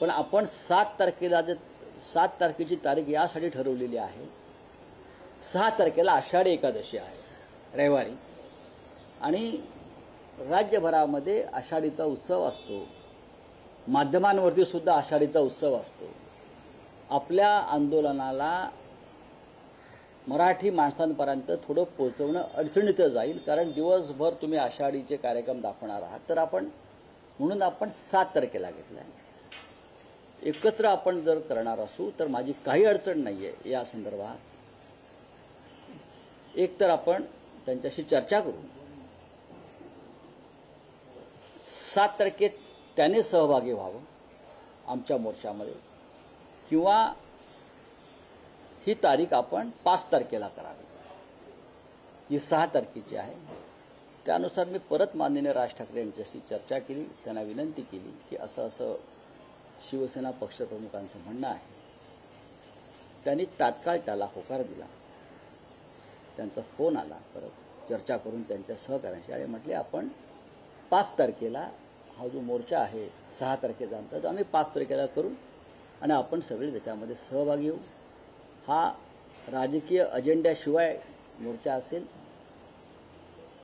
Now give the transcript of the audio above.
पण आपण 7 तारखेची तारीख यासाठी ठरवलेली आहे, 6 तारखेला आषाढी एकादशी आहे रविवारी, आणि राज्यभरामध्ये आषाढीचा उत्सव असतो, माध्यमांवरती सुद्धा आषाढीचा उत्सव असतो. आपल्या आंदोलनाला मराठी माणसांपर्यंत थोडं पोहोचवणं अडचणीत जाईल, कारण दिवसभर तुम्ही आषाढीचे कार्यक्रम दाखवणार आहात. तर म्हणून आपण 7 तारखेला घेतला आहे. एकत्र आपण जर करणार असू तर माझी काही अडचण नाहीये या संदर्भात. एक तर आपण त्यांच्याशी चर्चा करू, 7 तारखेत त्याने सहभागी व्हावं आमच्या मोर्चामध्ये, किंवा ही तारीख आपण 5 तारखेला करावी, जी 6 तारखेची आहे. त्यानुसार मी परत माननीय राज ठाकरे यांच्याशी चर्चा केली, त्यांना विनंती केली की असं असं शिवसेना पक्षप्रमुखांचं म्हणणं आहे. त्यांनी तात्काळ त्याला होकार दिला. त्यांचा फोन आला, परत चर्चा करून त्यांच्या सहकार्यांशी आणि म्हटले आपण 5 तारखेला हा जो मोर्चा आहे 6 तारखेचा तर आम्ही 5 तारखेला करू आणि आपण सगळे त्याच्यामध्ये सहभागी होऊ. हा राजकीय अजेंड्याशिवाय मोर्चा असेल,